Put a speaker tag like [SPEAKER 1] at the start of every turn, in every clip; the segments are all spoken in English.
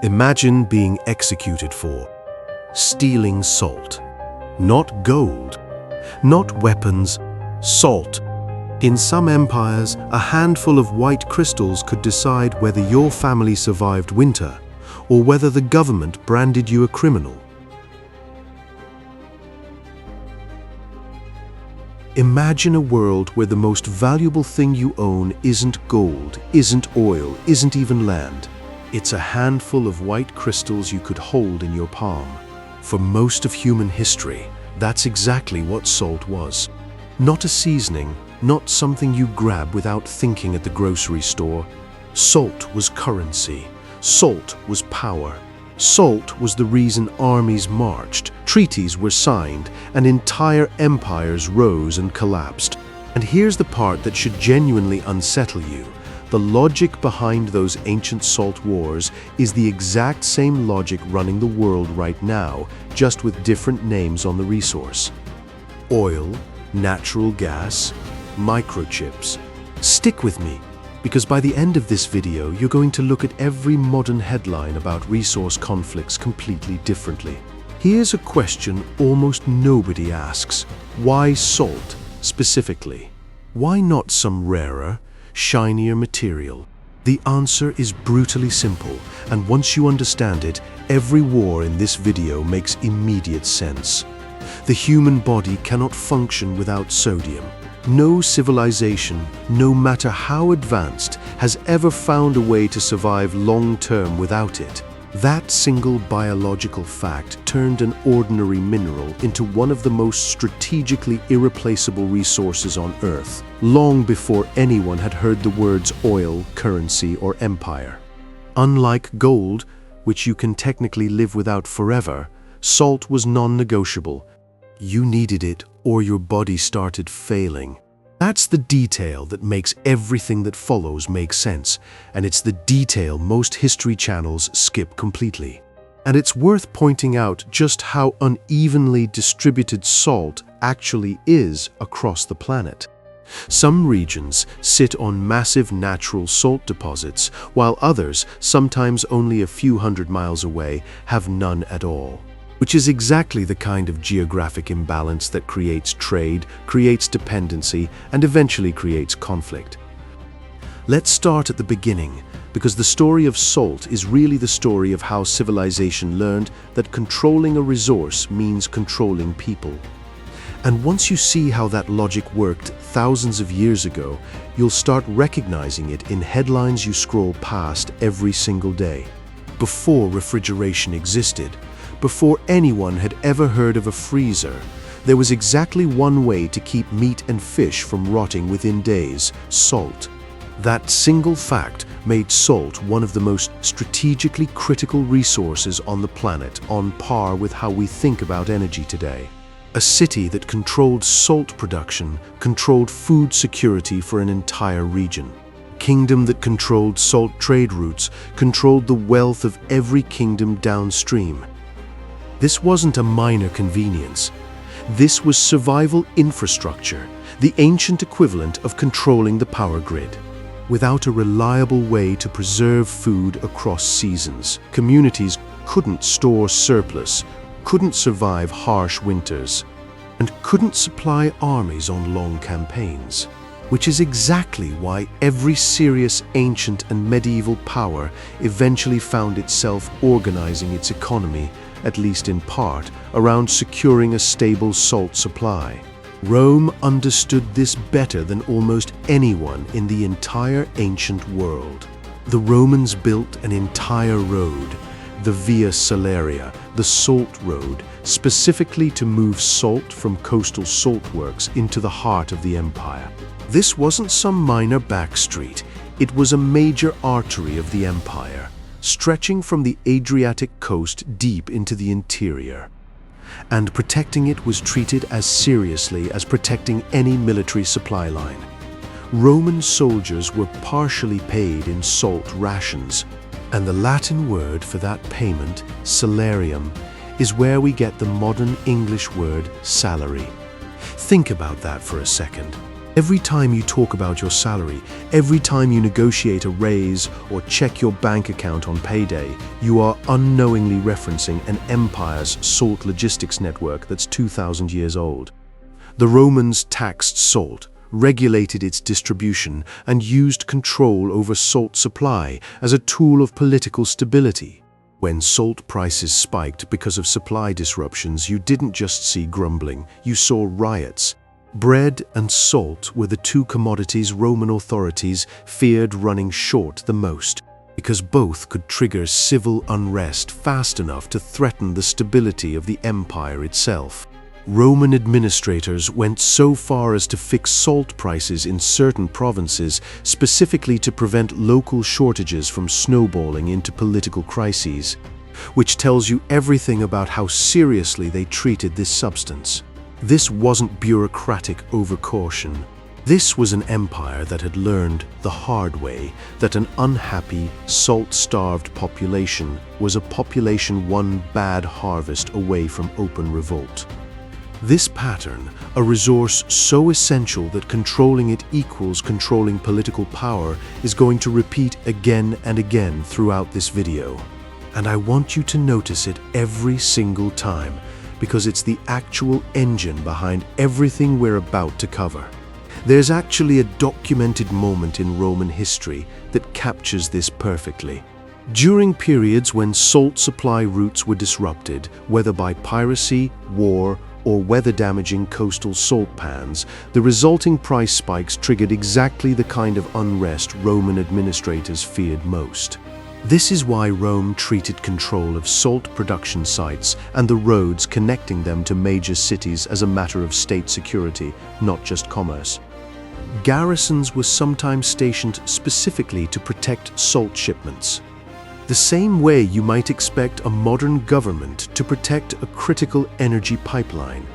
[SPEAKER 1] Imagine being executed for stealing salt. Not gold, not weapons, salt. In some empires, a handful of white crystals could decide whether your family survived winter or whether the government branded you a criminal. Imagine a world where the most valuable thing you own isn't gold, isn't oil, isn't even land. It's a handful of white crystals you could hold in your palm. For most of human history, that's exactly what salt was. Not a seasoning, not something you grab without thinking at the grocery store. Salt was currency. Salt was power. Salt was the reason armies marched, treaties were signed, and entire empires rose and collapsed. And here's the part that should genuinely unsettle you. The logic behind those ancient salt wars is the exact same logic running the world right now, just with different names on the resource. Oil, natural gas, microchips. Stick with me, because by the end of this video, you're going to look at every modern headline about resource conflicts completely differently. Here's a question almost nobody asks. Why salt, specifically? Why not some rarer, shinier material? The answer is brutally simple, and once you understand it, every war in this video makes immediate sense. The human body cannot function without sodium. No civilization, no matter how advanced, has ever found a way to survive long-term without it. That single biological fact turned an ordinary mineral into one of the most strategically irreplaceable resources on Earth, long before anyone had heard the words oil, currency, or empire. Unlike gold, which you can technically live without forever, salt was non-negotiable. You needed it, or your body started failing. That's the detail that makes everything that follows make sense, and it's the detail most history channels skip completely. And it's worth pointing out just how unevenly distributed salt actually is across the planet. Some regions sit on massive natural salt deposits, while others, sometimes only a few hundred miles away, have none at all. Which is exactly the kind of geographic imbalance that creates trade, creates dependency, and eventually creates conflict. Let's start at the beginning, because the story of salt is really the story of how civilization learned that controlling a resource means controlling people. And once you see how that logic worked thousands of years ago, you'll start recognizing it in headlines you scroll past every single day. Before refrigeration existed, before anyone had ever heard of a freezer, there was exactly one way to keep meat and fish from rotting within days: salt. That single fact made salt one of the most strategically critical resources on the planet, on par with how we think about energy today. A city that controlled salt production controlled food security for an entire region. A kingdom that controlled salt trade routes controlled the wealth of every kingdom downstream. This wasn't a minor convenience. This was survival infrastructure, the ancient equivalent of controlling the power grid. Without a reliable way to preserve food across seasons, communities couldn't store surplus, couldn't survive harsh winters, and couldn't supply armies on long campaigns. Which is exactly why every serious ancient and medieval power eventually found itself organizing its economy, at least in part, around securing a stable salt supply. Rome understood this better than almost anyone in the entire ancient world. The Romans built an entire road, the Via Salaria, the Salt Road, specifically to move salt from coastal saltworks into the heart of the empire. This wasn't some minor backstreet, it was a major artery of the empire, stretching from the Adriatic coast deep into the interior. And protecting it was treated as seriously as protecting any military supply line. Roman soldiers were partially paid in salt rations, and the Latin word for that payment, salarium, is where we get the modern English word salary. Think about that for a second. Every time you talk about your salary, every time you negotiate a raise or check your bank account on payday, you are unknowingly referencing an empire's salt logistics network that's 2,000 years old. The Romans taxed salt, regulated its distribution, and used control over salt supply as a tool of political stability. When salt prices spiked because of supply disruptions, you didn't just see grumbling, you saw riots. Bread and salt were the two commodities Roman authorities feared running short the most, because both could trigger civil unrest fast enough to threaten the stability of the empire itself. Roman administrators went so far as to fix salt prices in certain provinces specifically to prevent local shortages from snowballing into political crises, which tells you everything about how seriously they treated this substance. This wasn't bureaucratic overcaution. This was an empire that had learned the hard way that an unhappy, salt-starved population was a population one bad harvest away from open revolt. This pattern, a resource so essential that controlling it equals controlling political power, is going to repeat again and again throughout this video. And I want you to notice it every single time, because it's the actual engine behind everything we're about to cover. There's actually a documented moment in Roman history that captures this perfectly. During periods when salt supply routes were disrupted, whether by piracy, war, or weather-damaging coastal salt pans, the resulting price spikes triggered exactly the kind of unrest Roman administrators feared most. This is why Rome treated control of salt production sites and the roads connecting them to major cities as a matter of state security, not just commerce. Garrisons were sometimes stationed specifically to protect salt shipments. The same way you might expect a modern government to protect a critical energy pipeline,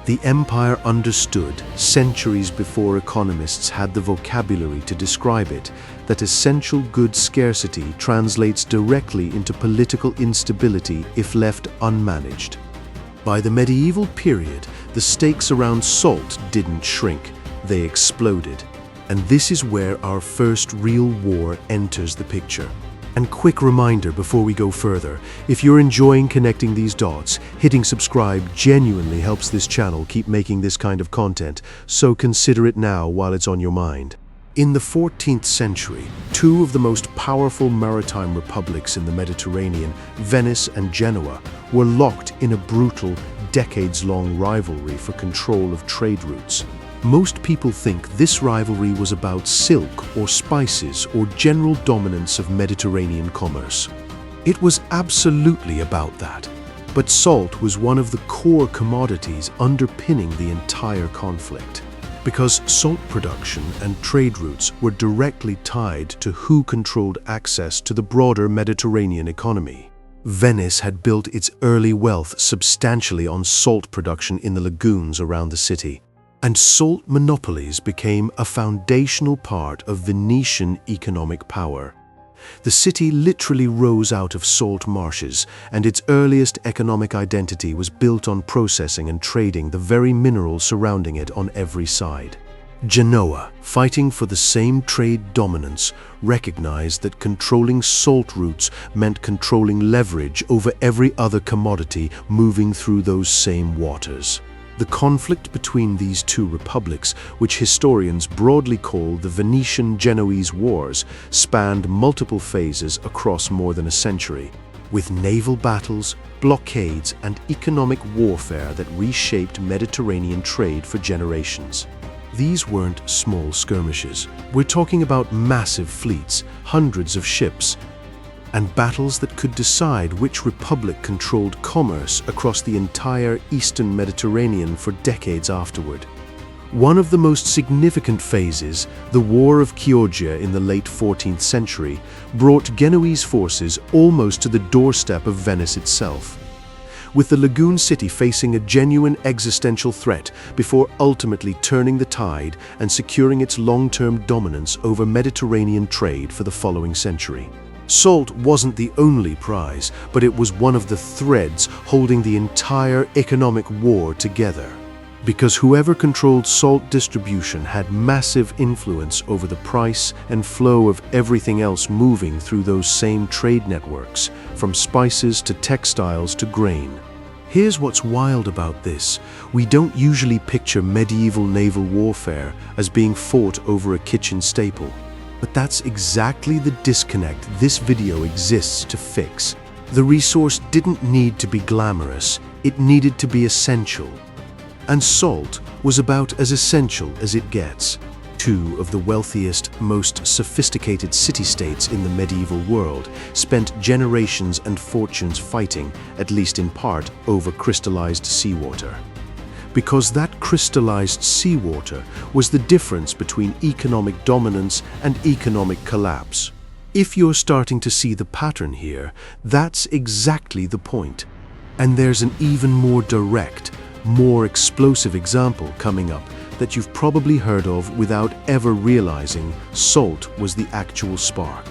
[SPEAKER 1] the empire understood, centuries before economists had the vocabulary to describe it, that essential goods scarcity translates directly into political instability if left unmanaged. By the medieval period, the stakes around salt didn't shrink, they exploded. And this is where our first real war enters the picture. And quick reminder before we go further, if you're enjoying connecting these dots, hitting subscribe genuinely helps this channel keep making this kind of content, so consider it now while it's on your mind. In the 14th century, two of the most powerful maritime republics in the Mediterranean, Venice and Genoa, were locked in a brutal, decades-long rivalry for control of trade routes. Most people think this rivalry was about silk or spices or general dominance of Mediterranean commerce. It was absolutely about that, but salt was one of the core commodities underpinning the entire conflict. Because salt production and trade routes were directly tied to who controlled access to the broader Mediterranean economy. Venice had built its early wealth substantially on salt production in the lagoons around the city. And salt monopolies became a foundational part of Venetian economic power. The city literally rose out of salt marshes, and its earliest economic identity was built on processing and trading the very minerals surrounding it on every side. Genoa, fighting for the same trade dominance, recognized that controlling salt routes meant controlling leverage over every other commodity moving through those same waters. The conflict between these two republics, which historians broadly call the Venetian-Genoese Wars, spanned multiple phases across more than a century, with naval battles, blockades, and economic warfare that reshaped Mediterranean trade for generations. These weren't small skirmishes. We're talking about massive fleets, hundreds of ships, and battles that could decide which republic controlled commerce across the entire eastern Mediterranean for decades afterward. One of the most significant phases, the War of Chioggia in the late 14th century, brought Genoese forces almost to the doorstep of Venice itself, with the lagoon city facing a genuine existential threat before ultimately turning the tide and securing its long-term dominance over Mediterranean trade for the following century. Salt wasn't the only prize, but it was one of the threads holding the entire economic war together. Because whoever controlled salt distribution had massive influence over the price and flow of everything else moving through those same trade networks, from spices to textiles to grain. Here's what's wild about this. We don't usually picture medieval naval warfare as being fought over a kitchen staple. But that's exactly the disconnect this video exists to fix. The resource didn't need to be glamorous, it needed to be essential. And salt was about as essential as it gets. Two of the wealthiest, most sophisticated city-states in the medieval world spent generations and fortunes fighting, at least in part, over crystallized seawater. Because that crystallized seawater was the difference between economic dominance and economic collapse. If you're starting to see the pattern here, that's exactly the point. And there's an even more direct, more explosive example coming up that you've probably heard of without ever realizing salt was the actual spark.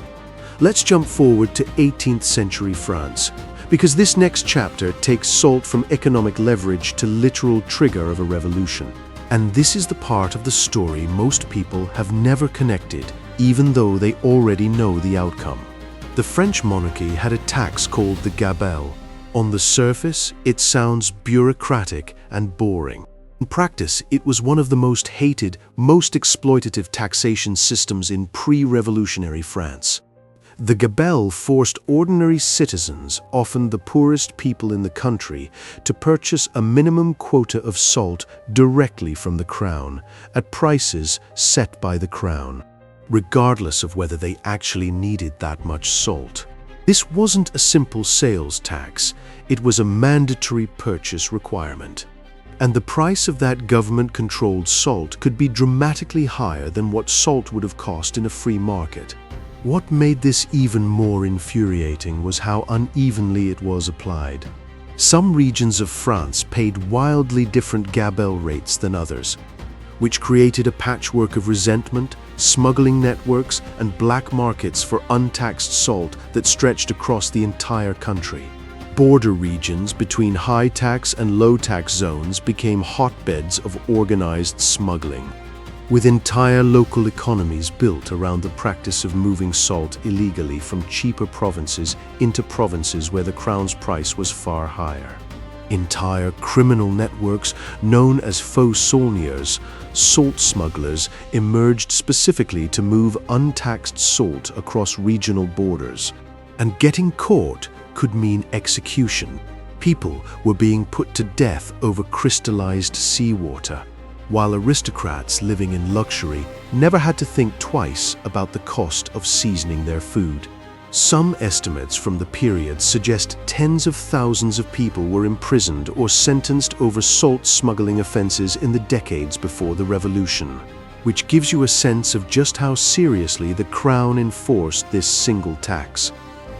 [SPEAKER 1] Let's jump forward to 18th century France, because this next chapter takes salt from economic leverage to literal trigger of a revolution. And this is the part of the story most people have never connected, even though they already know the outcome. The French monarchy had a tax called the gabelle. On the surface, it sounds bureaucratic and boring. In practice, it was one of the most hated, most exploitative taxation systems in pre-revolutionary France. The gabelle forced ordinary citizens, often the poorest people in the country, to purchase a minimum quota of salt directly from the crown, at prices set by the crown, regardless of whether they actually needed that much salt. This wasn't a simple sales tax, it was a mandatory purchase requirement. And the price of that government-controlled salt could be dramatically higher than what salt would have cost in a free market. What made this even more infuriating was how unevenly it was applied. Some regions of France paid wildly different gabelle rates than others, which created a patchwork of resentment, smuggling networks, and black markets for untaxed salt that stretched across the entire country. Border regions between high-tax and low-tax zones became hotbeds of organized smuggling, with entire local economies built around the practice of moving salt illegally from cheaper provinces into provinces where the crown's price was far higher. Entire criminal networks known as faux saulniers, salt smugglers, emerged specifically to move untaxed salt across regional borders. And getting caught could mean execution. People were being put to death over crystallized seawater, while aristocrats living in luxury never had to think twice about the cost of seasoning their food. Some estimates from the period suggest tens of thousands of people were imprisoned or sentenced over salt smuggling offenses in the decades before the revolution, which gives you a sense of just how seriously the crown enforced this single tax.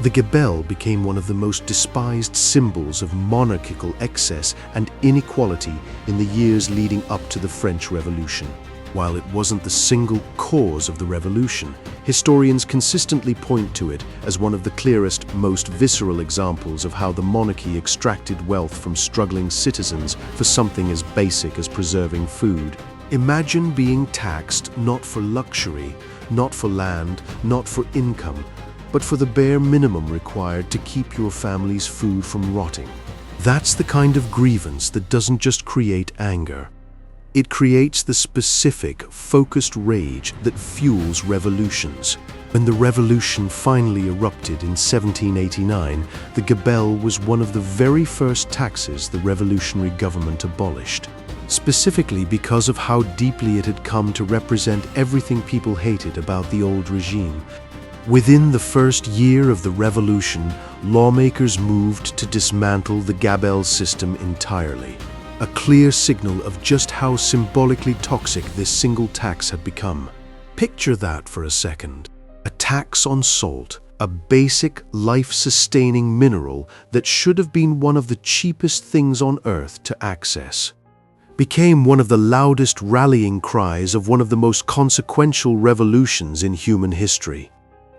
[SPEAKER 1] The gabelle became one of the most despised symbols of monarchical excess and inequality in the years leading up to the French Revolution. While it wasn't the single cause of the revolution, historians consistently point to it as one of the clearest, most visceral examples of how the monarchy extracted wealth from struggling citizens for something as basic as preserving food. Imagine being taxed not for luxury, not for land, not for income, but for the bare minimum required to keep your family's food from rotting. That's the kind of grievance that doesn't just create anger. It creates the specific, focused rage that fuels revolutions. When the revolution finally erupted in 1789, the gabelle was one of the very first taxes the revolutionary government abolished, specifically because of how deeply it had come to represent everything people hated about the old regime. Within the first year of the revolution, lawmakers moved to dismantle the gabelle system entirely, a clear signal of just how symbolically toxic this single tax had become. Picture that for a second. A tax on salt, a basic, life-sustaining mineral that should have been one of the cheapest things on earth to access, became one of the loudest rallying cries of one of the most consequential revolutions in human history.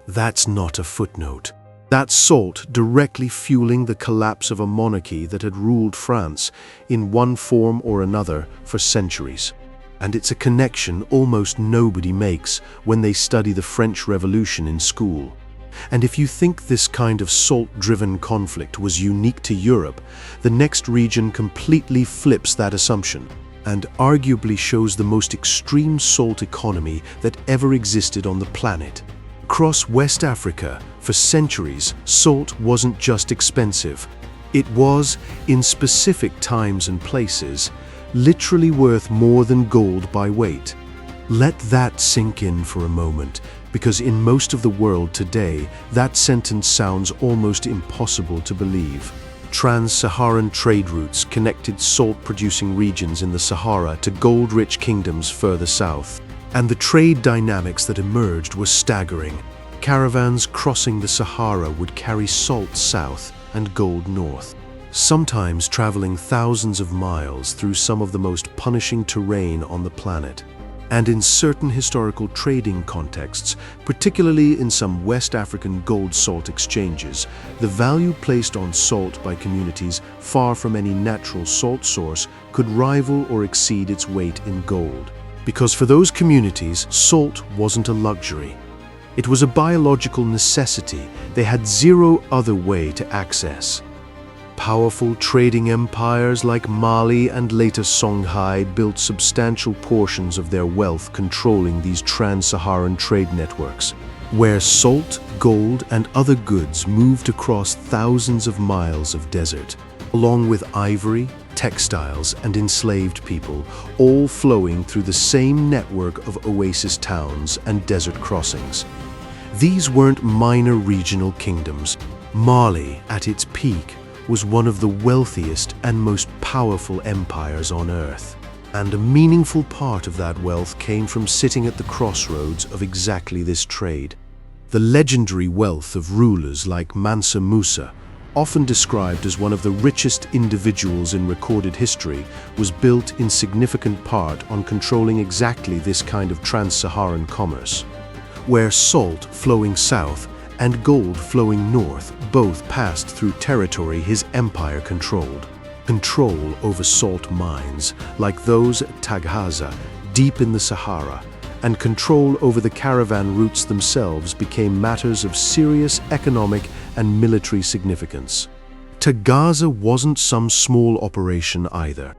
[SPEAKER 1] That's not a footnote. That salt directly fueling the collapse of a monarchy that had ruled France in one form or another for centuries. And it's a connection almost nobody makes when they study the French Revolution in school. And if you think this kind of salt-driven conflict was unique to Europe, the next region completely flips that assumption and arguably shows the most extreme salt economy that ever existed on the planet. Across West Africa, for centuries, salt wasn't just expensive. It was, in specific times and places, literally worth more than gold by weight. Let that sink in for a moment, because in most of the world today, that sentence sounds almost impossible to believe. Trans-Saharan trade routes connected salt-producing regions in the Sahara to gold-rich kingdoms further south. And the trade dynamics that emerged were staggering. Caravans crossing the Sahara would carry salt south and gold north, sometimes traveling thousands of miles through some of the most punishing terrain on the planet. And in certain historical trading contexts, particularly in some West African gold-salt exchanges, the value placed on salt by communities far from any natural salt source could rival or exceed its weight in gold. Because for those communities, salt wasn't a luxury. It was a biological necessity they had zero other way to access. Powerful trading empires like Mali and later Songhai built substantial portions of their wealth controlling these trans-Saharan trade networks, where salt, gold, and other goods moved across thousands of miles of desert, along with ivory, textiles, and enslaved people, all flowing through the same network of oasis towns and desert crossings. These weren't minor regional kingdoms. Mali, at its peak, was one of the wealthiest and most powerful empires on Earth. And a meaningful part of that wealth came from sitting at the crossroads of exactly this trade. The legendary wealth of rulers like Mansa Musa, often described as one of the richest individuals in recorded history, was built in significant part on controlling exactly this kind of trans-Saharan commerce, where salt flowing south and gold flowing north both passed through territory his empire controlled. Control over salt mines, like those at Taghaza, deep in the Sahara, and control over the caravan routes themselves became matters of serious economic and military significance. Taghaza wasn't some small operation either.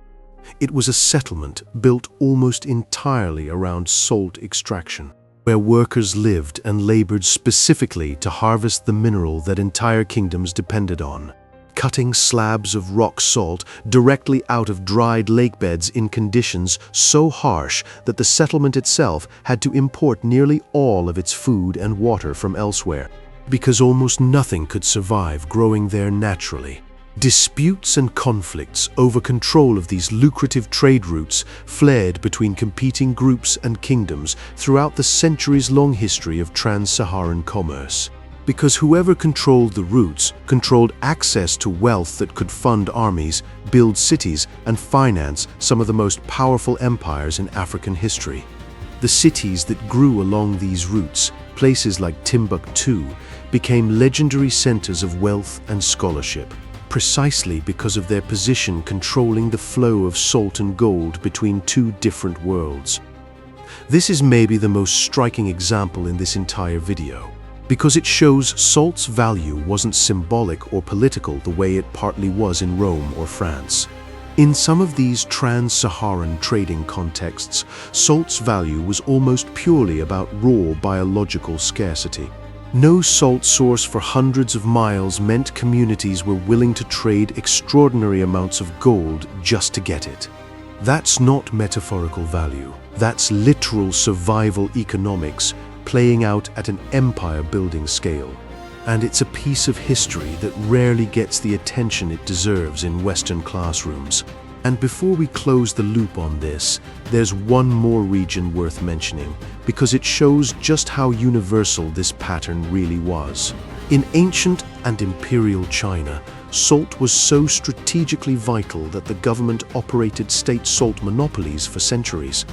[SPEAKER 1] It was a settlement built almost entirely around salt extraction, where workers lived and labored specifically to harvest the mineral that entire kingdoms depended on, cutting slabs of rock salt directly out of dried lakebeds in conditions so harsh that the settlement itself had to import nearly all of its food and water from elsewhere, because almost nothing could survive growing there naturally. Disputes and conflicts over control of these lucrative trade routes flared between competing groups and kingdoms throughout the centuries-long history of trans-Saharan commerce. Because whoever controlled the routes controlled access to wealth that could fund armies, build cities, and finance some of the most powerful empires in African history. The cities that grew along these routes, places like Timbuktu, became legendary centers of wealth and scholarship, precisely because of their position controlling the flow of salt and gold between two different worlds. This is maybe the most striking example in this entire video, because it shows salt's value wasn't symbolic or political the way it partly was in Rome or France. In some of these trans-Saharan trading contexts, salt's value was almost purely about raw biological scarcity. No salt source for hundreds of miles meant communities were willing to trade extraordinary amounts of gold just to get it. That's not metaphorical value. That's literal survival economics playing out at an empire-building scale. And it's a piece of history that rarely gets the attention it deserves in Western classrooms. And before we close the loop on this, there's one more region worth mentioning, because it shows just how universal this pattern really was. In ancient and Imperial China, salt was so strategically vital that the government operated state salt monopolies for centuries.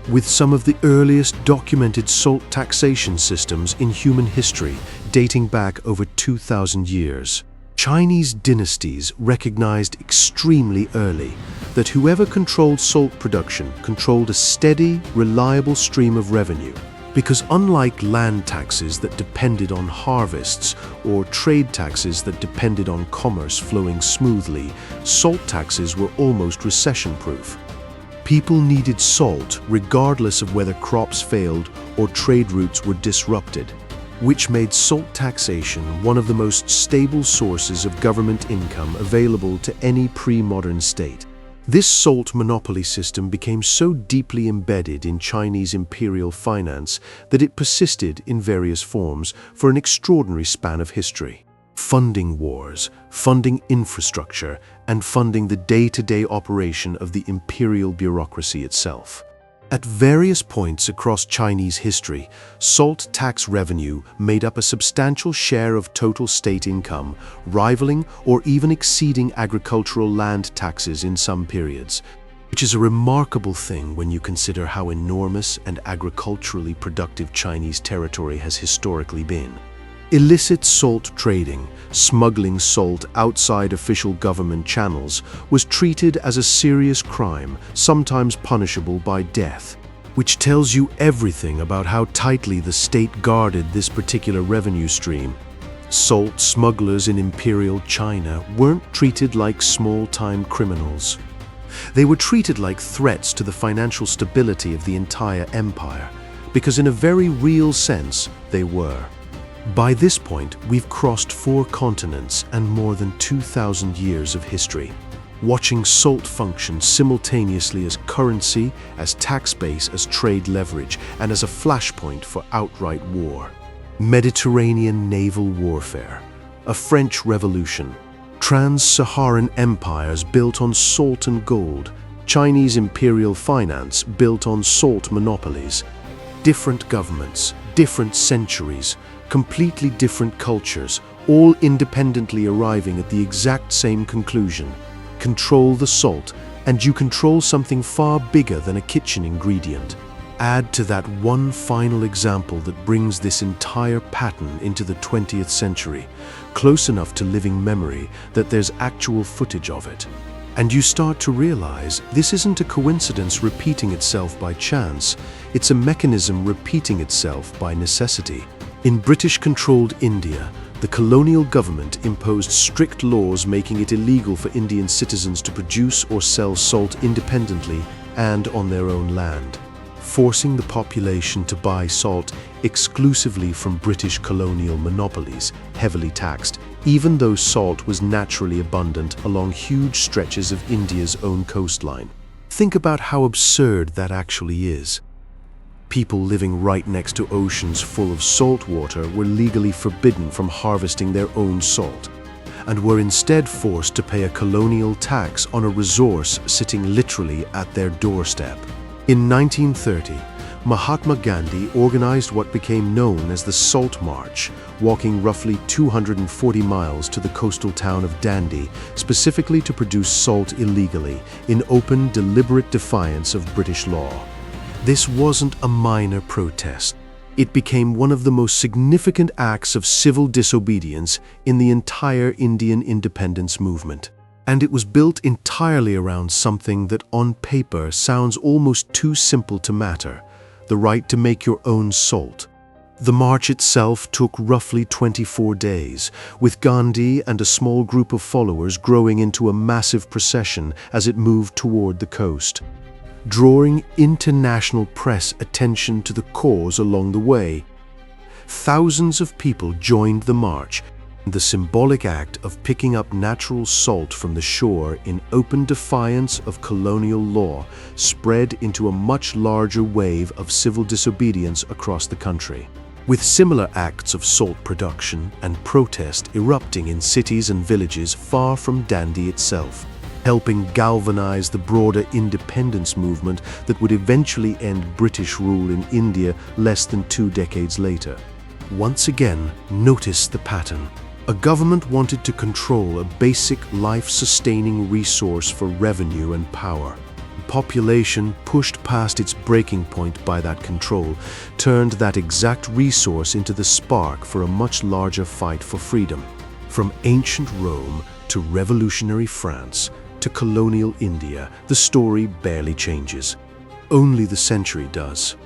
[SPEAKER 1] with some of the earliest documented salt taxation systems in human history dating back over 2,000 years. Chinese dynasties recognized extremely early that whoever controlled salt production controlled a steady, reliable stream of revenue. Because unlike land taxes that depended on harvests or trade taxes that depended on commerce flowing smoothly, salt taxes were almost recession-proof. People needed salt regardless of whether crops failed or trade routes were disrupted, which made salt taxation one of the most stable sources of government income available to any pre-modern state. This salt monopoly system became so deeply embedded in Chinese imperial finance that it persisted in various forms for an extraordinary span of history. Funding wars, funding infrastructure, and funding the day-to-day operation of the imperial bureaucracy itself. At various points across Chinese history, salt tax revenue made up a substantial share of total state income, rivaling or even exceeding agricultural land taxes in some periods, which is a remarkable thing when you consider how enormous and agriculturally productive Chinese territory has historically been. Illicit salt trading, smuggling salt outside official government channels, was treated as a serious crime, sometimes punishable by death, which tells you everything about how tightly the state guarded this particular revenue stream. Salt smugglers in Imperial China weren't treated like small-time criminals. They were treated like threats to the financial stability of the entire empire, because in a very real sense, they were. By this point, we've crossed 4 continents and more than 2,000 years of history, watching salt function simultaneously as currency, as tax base, as trade leverage, and as a flashpoint for outright war. Mediterranean naval warfare, a French Revolution, trans-Saharan empires built on salt and gold, Chinese imperial finance built on salt monopolies, different governments, different centuries, completely different cultures, all independently arriving at the exact same conclusion. Control the salt, and you control something far bigger than a kitchen ingredient. Add to that one final example that brings this entire pattern into the 20th century, close enough to living memory that there's actual footage of it. And you start to realize this isn't a coincidence repeating itself by chance, it's a mechanism repeating itself by necessity. In British-controlled India, the colonial government imposed strict laws making it illegal for Indian citizens to produce or sell salt independently and on their own land, forcing the population to buy salt exclusively from British colonial monopolies, heavily taxed, even though salt was naturally abundant along huge stretches of India's own coastline. Think about how absurd that actually is. People living right next to oceans full of salt water were legally forbidden from harvesting their own salt, and were instead forced to pay a colonial tax on a resource sitting literally at their doorstep. In 1930, Mahatma Gandhi organized what became known as the Salt March, walking roughly 240 miles to the coastal town of Dandi, specifically to produce salt illegally, in open, deliberate defiance of British law. This wasn't a minor protest. It became one of the most significant acts of civil disobedience in the entire Indian independence movement. And it was built entirely around something that on paper sounds almost too simple to matter: the right to make your own salt. The march itself took roughly 24 days, with Gandhi and a small group of followers growing into a massive procession as it moved toward the coast, drawing international press attention to the cause along the way. Thousands of people joined the march, the symbolic act of picking up natural salt from the shore in open defiance of colonial law spread into a much larger wave of civil disobedience across the country, with similar acts of salt production and protest erupting in cities and villages far from Dandi itself, helping galvanize the broader independence movement that would eventually end British rule in India less than 2 decades later. Once again, notice the pattern. A government wanted to control a basic life-sustaining resource for revenue and power. population, pushed past its breaking point by that control, turned that exact resource into the spark for a much larger fight for freedom. From ancient Rome to revolutionary France to colonial India, the story barely changes. Only the century does.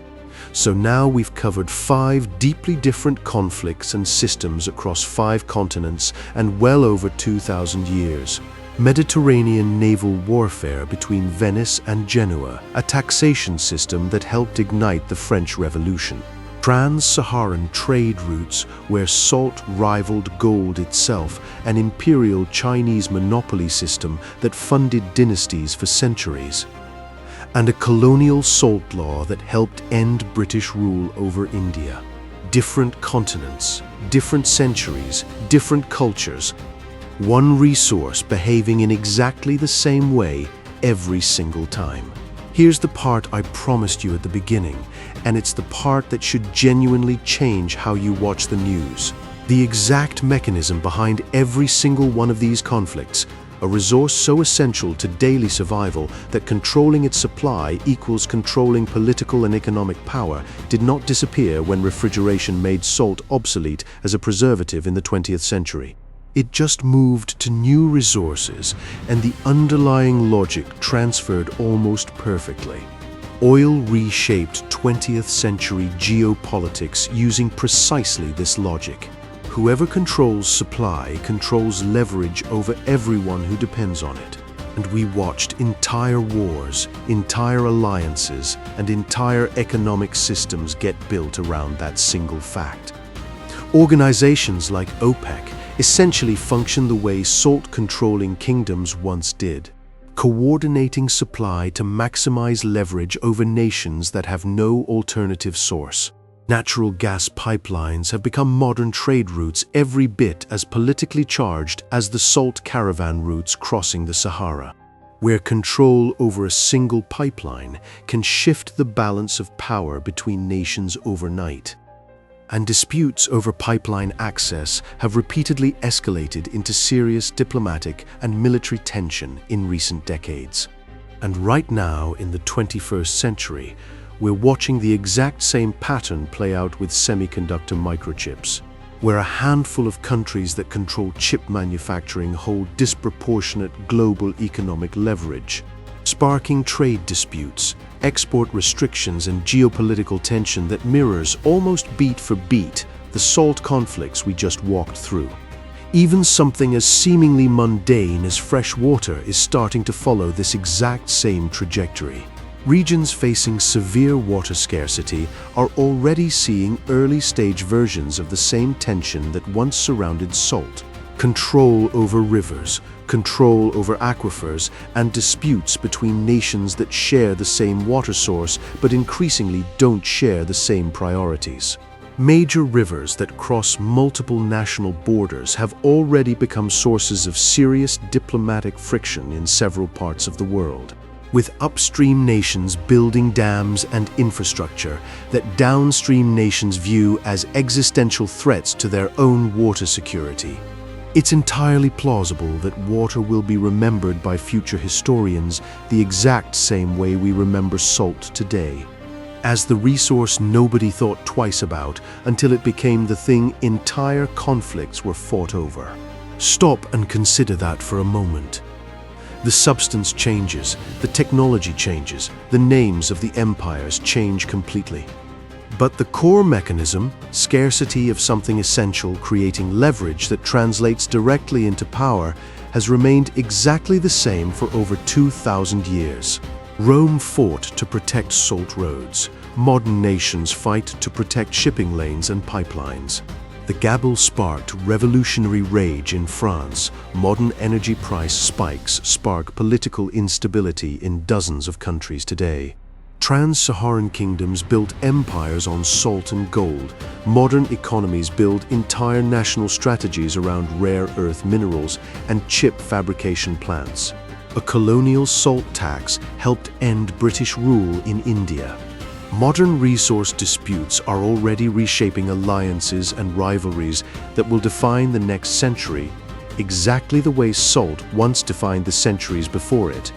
[SPEAKER 1] So now we've covered 5 deeply different conflicts and systems across 5 continents and well over 2,000 years. Mediterranean naval warfare between Venice and Genoa, a taxation system that helped ignite the French Revolution. Trans-Saharan trade routes where salt rivaled gold itself, an imperial Chinese monopoly system that funded dynasties for centuries. And a colonial salt law that helped end British rule over India. Different continents, different centuries, different cultures. One resource behaving in exactly the same way every single time. Here's the part I promised you at the beginning, and it's the part that should genuinely change how you watch the news. The exact mechanism behind every single one of these conflicts, a resource so essential to daily survival that controlling its supply equals controlling political and economic power, did not disappear when refrigeration made salt obsolete as a preservative in the 20th century. It just moved to new resources, and the underlying logic transferred almost perfectly. Oil reshaped 20th century geopolitics using precisely this logic. Whoever controls supply controls leverage over everyone who depends on it. And we watched entire wars, entire alliances, and entire economic systems get built around that single fact. Organizations like OPEC essentially function the way salt-controlling kingdoms once did, coordinating supply to maximize leverage over nations that have no alternative source. Natural gas pipelines have become modern trade routes every bit as politically charged as the salt caravan routes crossing the Sahara, where control over a single pipeline can shift the balance of power between nations overnight. And disputes over pipeline access have repeatedly escalated into serious diplomatic and military tension in recent decades. And right now, in the 21st century, we're watching the exact same pattern play out with semiconductor microchips, where a handful of countries that control chip manufacturing hold disproportionate global economic leverage, sparking trade disputes, export restrictions, and geopolitical tension that mirrors almost beat for beat the salt conflicts we just walked through. Even something as seemingly mundane as fresh water is starting to follow this exact same trajectory. Regions facing severe water scarcity are already seeing early-stage versions of the same tension that once surrounded salt. Control over rivers, control over aquifers, and disputes between nations that share the same water source but increasingly don't share the same priorities. Major rivers that cross multiple national borders have already become sources of serious diplomatic friction in several parts of the world, with upstream nations building dams and infrastructure that downstream nations view as existential threats to their own water security. It's entirely plausible that water will be remembered by future historians the exact same way we remember salt today, as the resource nobody thought twice about until it became the thing entire conflicts were fought over. Stop and consider that for a moment. The substance changes, the technology changes, the names of the empires change completely. But the core mechanism, scarcity of something essential creating leverage that translates directly into power, has remained exactly the same for over 2,000 years. Rome fought to protect salt roads. Modern nations fight to protect shipping lanes and pipelines. The gabble sparked revolutionary rage in France. Modern energy price spikes spark political instability in dozens of countries today. Trans-Saharan kingdoms built empires on salt and gold. Modern economies build entire national strategies around rare earth minerals and chip fabrication plants. A colonial salt tax helped end British rule in India. Modern resource disputes are already reshaping alliances and rivalries that will define the next century, exactly the way salt once defined the centuries before it.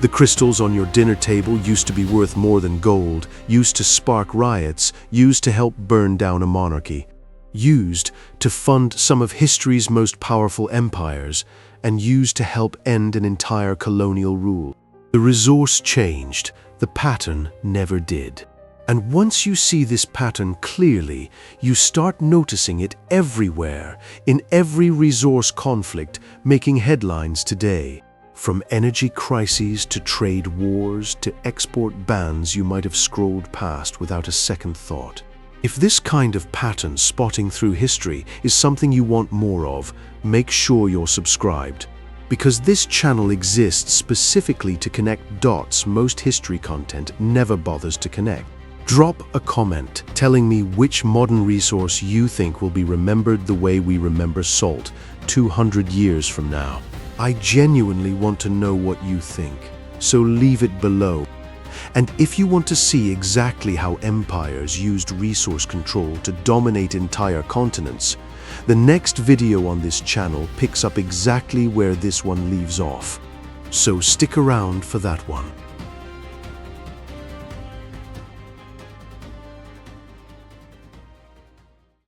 [SPEAKER 1] The crystals on your dinner table used to be worth more than gold, used to spark riots, used to help burn down a monarchy, used to fund some of history's most powerful empires, and used to help end an entire colonial rule. The resource changed, the pattern never did. And once you see this pattern clearly, you start noticing it everywhere, in every resource conflict making headlines today. From energy crises to trade wars to export bans you might have scrolled past without a second thought. If this kind of pattern spotting through history is something you want more of, make sure you're subscribed. Because this channel exists specifically to connect dots most history content never bothers to connect. Drop a comment telling me which modern resource you think will be remembered the way we remember salt 200 years from now. I genuinely want to know what you think, so leave it below. And if you want to see exactly how empires used resource control to dominate entire continents, the next video on this channel picks up exactly where this one leaves off. So stick around for that one.